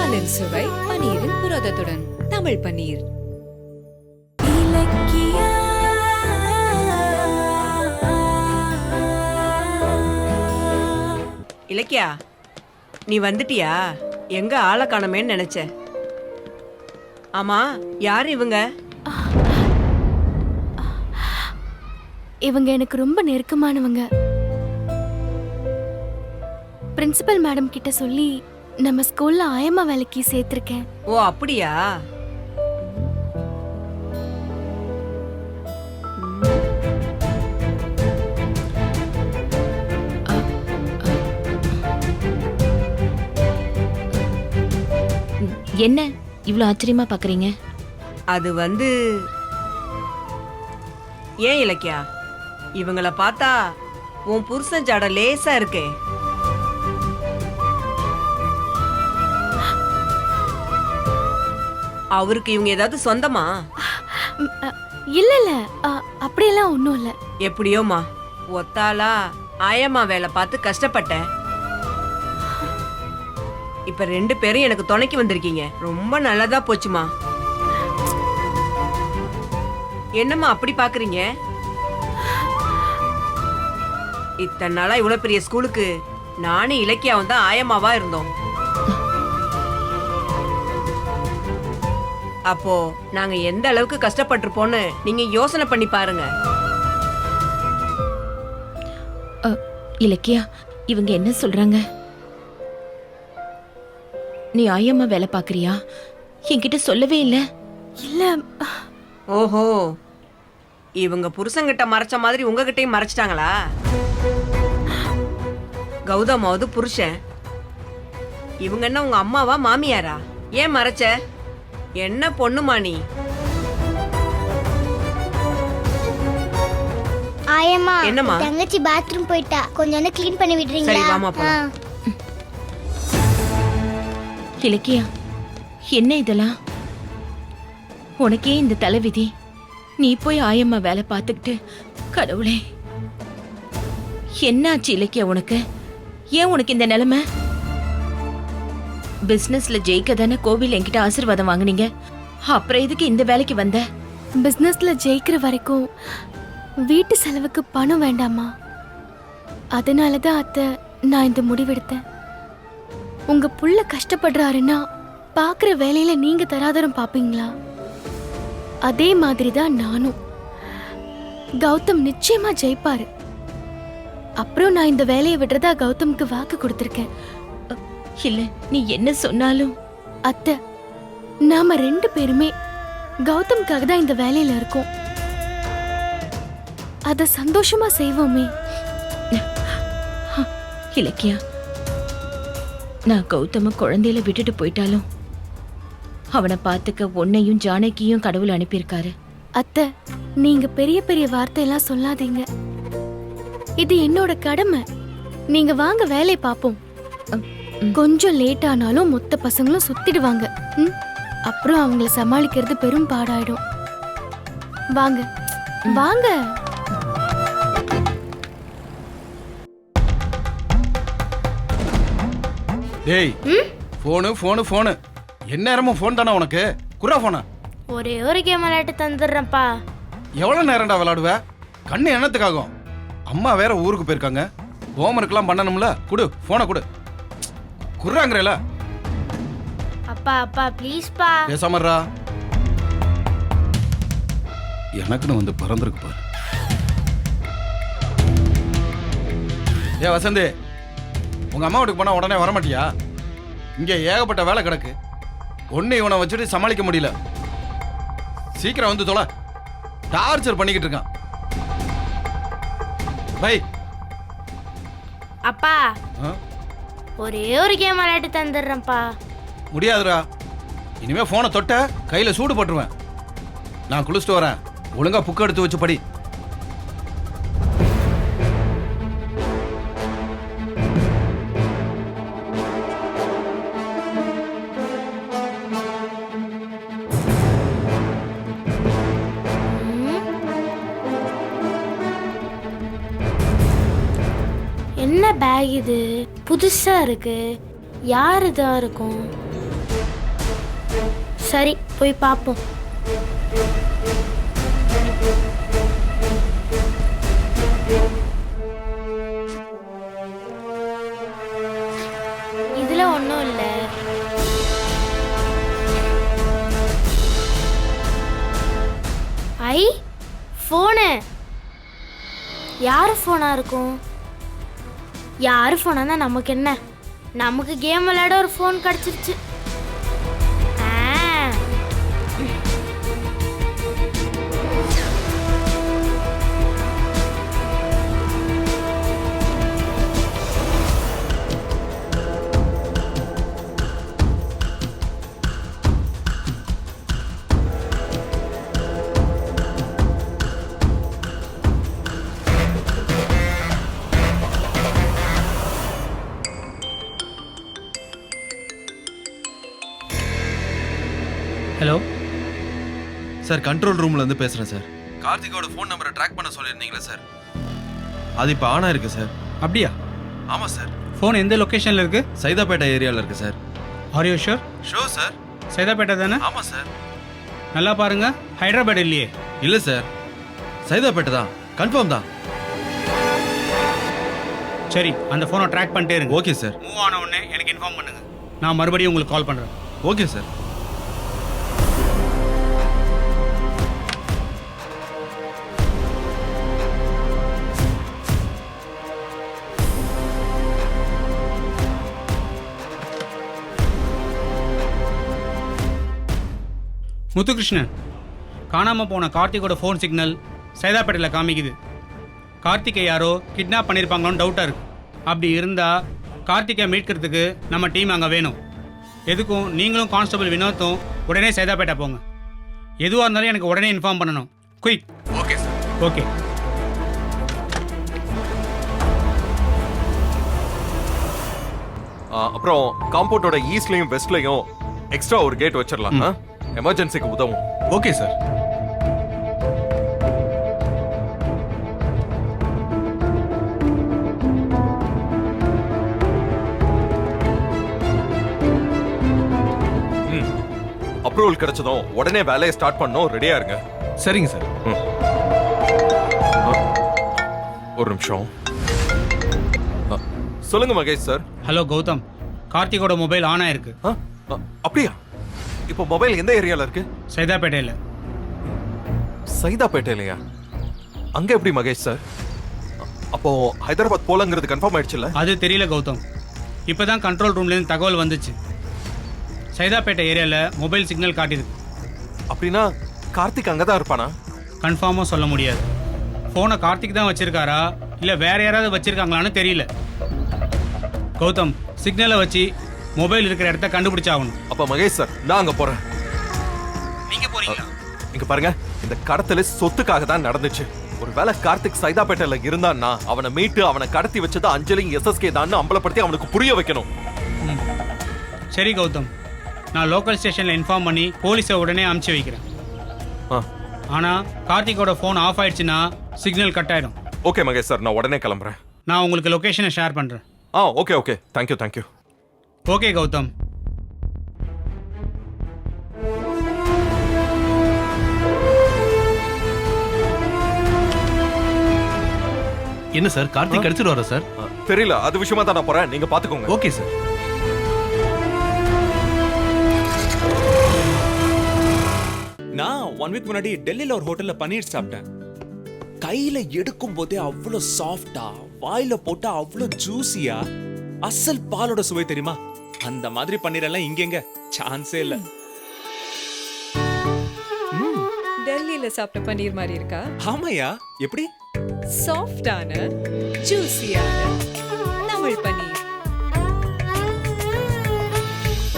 பாலின் சுவை பனீரின் புரதத்துடன். தமிழ் பனீர். இலக்கியா, நீ வந்துட்டியா? எங்க ஆளை காணமேன்னு நினைச்ச. ஆமா, யார் இவங்க? இவங்க எனக்கு ரொம்ப நெருக்கமானவங்க. பிரின்சிபல் மேடம் கிட்ட சொல்லி நம்ம ஸ்கூல்ல ஆயம்மா வேலைக்கு சேர்த்திருக்கேன். ஓ அப்படியா? என்ன இவ்ளோ ஆச்சரியமா பாக்குறீங்க? அது வந்து ஏன் இலக்கியா, இவங்கள பார்த்தா உன் புருஷன் ஜாட லேசா இருக்கே. அவருக்கு இவங்க ஏதாவது சொந்தமா? இல்ல இல்ல, அப்படியெல்லாம் ஒண்ணும் இல்ல. எப்படியோமா, ஒத்தாளா ஆயம்மா வேலை பார்த்து கஷ்டப்பட்டேன். இப்ப 2 பேரும் எனக்கு துணைக்கு வந்திருக்கீங்க. ரொம்ப நல்லதா போச்சுமா. என்னம்மா அப்படி பாக்குறீங்க? இத்தனை நாளா இவ்வளவு பெரிய ஸ்கூலுக்கு நானே இலக்கியாவும் தான் ஆயம்மாவா இருந்தோம். அப்போ நாங்க எந்த அளவுக்கு கஷ்டப்பட்டிருப்போம்னு நீங்க யோசனை பண்ணி பாருங்க. இலக்கியா, இவங்க என்ன சொல்றாங்க? நீ ஆயம்மா வேலை பாக்குறியா? என்கிட்ட சொல்லவே இல்ல. இல்ல. ஓஹோ, இவங்க புருஷங்கிட்ட மறைச்ச மாதிரி உங்ககிட்டயும் மறைச்சிட்டாங்களா? கௌதமாவது புருஷன், இவங்க என்ன உங்க அம்மாவா மாமியாரா? ஏன் மறைச்ச? என்ன பொண்ணுமா நீ? ஆயம்மா, என்னம்மா? தங்கச்சி பாத்ரூம் போயிட்டா, கொஞ்சம் வந்து க்ளீன் பண்ணி விடுறீங்களா? சரி வாமா போலாம். இலக்கியா, என்ன இதெல்லாம்? உனக்கே இந்த தலைவிதி. நீ போய் ஆயம்மா வேலை பார்த்துக்கிட்டு. கடவுளே, என்னாச்சு இலக்கியா உனக்கு? ஏன் உனக்கு இந்த நிலைமை? பிசினஸ்ல ஜெயிக்க தானே கோவில் என்கிட்ட ஆசீர்வாதம் வாங்குனீங்க. அப்புறம் எதுக்கு இந்த வேலைக்கு வந்த? பிசினஸ்ல ஜெயிக்கிற வரைக்கும் வீட்டு செலவுக்கு பணம் வேண்டாமா? அதனாலதான் அத்தை நான் இந்த முடிவெடுத்தேன். உங்க புள்ள கஷ்டப்படுறாருன்னா பாக்குற வேலையில நீங்க தராதரம் பாப்பீங்களா? அதே மாதிரிதான் நானும். கௌதம் நிச்சயமா ஜெயிப்பாரு. அப்புறம் நான் இந்த வேலையை விடுறதா கௌதம்க்கு வாக்கு கொடுத்திருக்கேன். இல்ல, நீ என்ன சொன்னாலும். அத்தை, நாம 2 பேருமே கௌதம்காக தான் இந்த வேலையில இருக்கோம். அத சந்தோஷமா செய்வோமே. இலக்கியா, நான் கௌதம குழந்தையில விட்டுட்டு போயிட்டாலும் அவனை பார்த்துக்க உன்னையும் ஜானகியும் கடவுள் அனுப்பியிருக்காரு. அத்தை, நீங்க பெரிய பெரிய வார்த்தையெல்லாம் சொல்லாதீங்க. இது என்னோட கடமை. நீங்க வாங்க, வேலையை பாப்போம். கொஞ்சம் லேட் ஆனாலும் மொத்த பசங்களும் சுத்திடுவாங்க. அப்புறம் அவங்கள சமாளிக்கிறது பெரும் பாடாயிடும். வாங்க வாங்க. டேய், போனு போனு போனு. என்ன நேரமும் போன் தானே உனக்கு? குறா போன. ஒரே ஒரு கேம் விளையாட்டு தந்துடுறேன்ப்பா. எவ்வளவு நேரம்டா விளையாடுவ? கண்ணு என்னத்துக்காகும்? அம்மா வேற ஊருக்கு போயிருக்காங்க. ஹோம்ஒர்க்லாம் பண்ணணும்ல. குடு போனை குடு. குறாங்கறல. அப்பா அப்பா ப்ளீஸ் பா. பேசாமறா. எனக்குன்னு வந்து பறந்துருக்கு பாரு. ஏ வசந்தி, உங்க அம்மா வீட்டுக்கு போனா உடனே வர மாட்டியா? இங்க ஏகப்பட்ட வேலை கிடக்கு. ஒன்னு இவனை வச்சுட்டு சமாளிக்க முடியல. சீக்கிரம் வந்து தொலை. டார்ச்சர் பண்ணிக்கிட்டு இருக்கான். பை. அப்பா, ஒரே ஒரு கேம் விளையாட்டு தந்துடுறேன்ப்பா. முடியாதுடா. இனிமே போனை தொட்ட கையில சூடு போட்டுருவேன். நான் குளிச்சுட்டு வரேன். ஒழுங்கா புக்கு எடுத்து வச்சு படி. என்ன பேக் இது? புதுசா இருக்கு. யார் இதா இருக்கும்? சரி போய் பார்ப்போம். இதுல ஒன்றும் இல்லை. ஐ ஃபோனு யார் ஃபோனா இருக்கும்? யார் ஃபோனா தான் நமக்கு என்ன? நமக்கு கேம் விளையாட ஒரு ஃபோன் கிடச்சிருச்சு. ஹலோ சார், கண்ட்ரோல் ரூம்ல இருந்து பேசுறேன் சார். கார்த்திகோட ஃபோன் நம்பரை ட்ராக் பண்ண சொல்லியிருந்தீங்களா சார்? அது இப்போ ஆனா இருக்கு சார். அப்படியா? ஆமா சார். ஃபோன் எந்த லொக்கேஷனில் இருக்கு? சைதாப்பேட்டை ஏரியாவில் இருக்கு sir. Are you sure? Sure sir. Saidapet தானே? ஆமா சார். நல்லா பாருங்க, ஹைதராபாத் இல்லையே. இல்ல சார், சைதாப்பேட்டை தான். கன்ஃபார்ம் தான். சரி, அந்த ஃபோனை ட்ராக் பண்ணிட்டே இருங்க. Okay sir. மூவ் ஆன உடனே எனக்கு இன்ஃபார்ம் பண்ணுங்க. நான் மறுபடியும் உங்களுக்கு கால் பண்ணுறேன். Okay sir. முத்துகிருஷ்ணன், காணாமல் போன கார்த்திகோட ஃபோன் சிக்னல் சைதாப்பேட்டையில் காமிக்குது. கார்த்திகை யாரோ கிட்னாப் பண்ணியிருப்பாங்களோன்னு டவுட்டாக இருக்கு. அப்படி இருந்தால் கார்த்திகை மீட்கிறதுக்கு நம்ம டீம் அங்கே வேணும். எதுக்கும் நீங்களும் கான்ஸ்டபிள் வினோத்தும் உடனே சைதாப்பேட்டை போங்க. எதுவாக இருந்தாலும் எனக்கு உடனே இன்ஃபார்ம் பண்ணணும். குயிக். Okay sir. ஓகே. அப்புறம் காம்பவுண்டோட ஈஸ்ட்லயும் வெஸ்ட்லயும் எக்ஸ்ட்ரா ஒரு கேட் வச்சிடலாம். எமர்ஜென்சிக்கு உதவும். Okay sir. அப்ரூவல் கிடைச்சதும் உடனே வேலையை ஸ்டார்ட் பண்ணோம். ரெடியா இருங்க. சரிங்க சார். ஒரு நிமிஷம். சொல்லுங்க மகேஷ் சார். ஹலோ கௌதம், கார்த்திகோட மொபைல் ஆன் ஆயிருக்கு. அப்படியா? இப்போ மொபைல் எந்த ஏரியால இருக்கு? சைதாப்பேட்டையில். சைதாப்பேட்டையிலையா? அங்க எப்படி மகேஷ் சார்? அப்போ ஹைதராபாத் போலங்கிறது கன்ஃபார்ம் ஆயிடுச்சுல்ல? அது தெரியல கௌதம். இப்போதான் கண்ட்ரோல் ரூம்லேருந்து தகவல் வந்துச்சு. சைதாப்பேட்டை ஏரியாவில் மொபைல் சிக்னல் காட்டியிருக்கு. அப்படின்னா கார்த்திக் அங்கே தான் இருப்பானா? கன்ஃபார்மாக சொல்ல முடியாது. ஃபோனை கார்த்திக் தான் வச்சிருக்காரா இல்லை வேற யாராவது வச்சிருக்காங்களான்னு தெரியல. கௌதம், சிக்னலை வச்சு மொபைல் இருக்கிற இடத்த கண்டுபிடிச்சாகணும். அப்ப மகேஷ் சார், நான் அங்க போறேன். நீங்க போறீங்களா? இங்க பாருங்க, இந்த கடத்தல சொத்துக்காக தான் நடந்துச்சு. ஒருவேளை கார்த்திக் சைதாப்பேட்டையில இருந்தான்னா அவனை மீட்டு அவனை கடத்தி வச்சது அஞ்சலி எஸ்எஸ்கே தான் அம்பலப்படுத்தி அவனுக்கு புரிய வைக்கணும். சரி கௌதம், நான் லோக்கல் ஸ்டேஷன்ல இன்ஃபார்ம் பண்ணி போலீஸை உடனே அனுப்பிச்சு வைக்கிறேன். ஆனா கார்த்திகோட ஃபோன் ஆஃப் ஆயிடுச்சுன்னா சிக்னல் கட் ஆயிடும். ஓகே மகேஷ் சார், நான் உடனே கிளம்புறேன். நான் உங்களுக்கு லொகேஷனை ஷேர் பண்றேன். Okay okay, thank you thank you. Okay Gautham. என்ன சார், கார்த்திக் அடிச்சிட்டு வர சார்? தெரியல, அது விஷயமா தான் நான் போறேன். நீங்க பாத்துக்கோங்க. Okay sir. நான் 1 வீக் முன்னாடி டெல்லியில ஒரு ஹோட்டல்ல பன்னீர் சாப்பிட்டேன். கையில எடுக்கும் போதே அவ்வளவு சாஃப்டா, வாயில போட்டா அவ்வளவு ஜூசியா, அசல் பாலோட சுவை தெரியுமா? அந்த மாதிரி பன்னீர் எல்லாம் இங்கெங்க சான்ஸே இல்ல. டெல்லியில சாப்பிட்ட பன்னீர் மாதிரி இருக்கா? ஆமாயா. எப்படி? சாஃப்டான ஜூசியான தமிழ் பன்னீர்.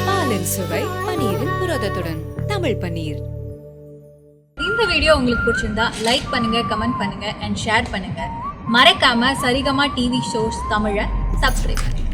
பாலின் சுவை, பன்னீரின் புரதத்துடன். தமிழ் பன்னீர். இந்த வீடியோ உங்களுக்கு பிடிச்சிருந்தா லைக் பண்ணுங்க, கமெண்ட் பண்ணுங்க அண்ட் ஷேர் பண்ணுங்க. மறக்காம சரிகமா டிவி ஷோஸ் தமிழை சப்ஸ்கிரைப் பண்ணுங்க.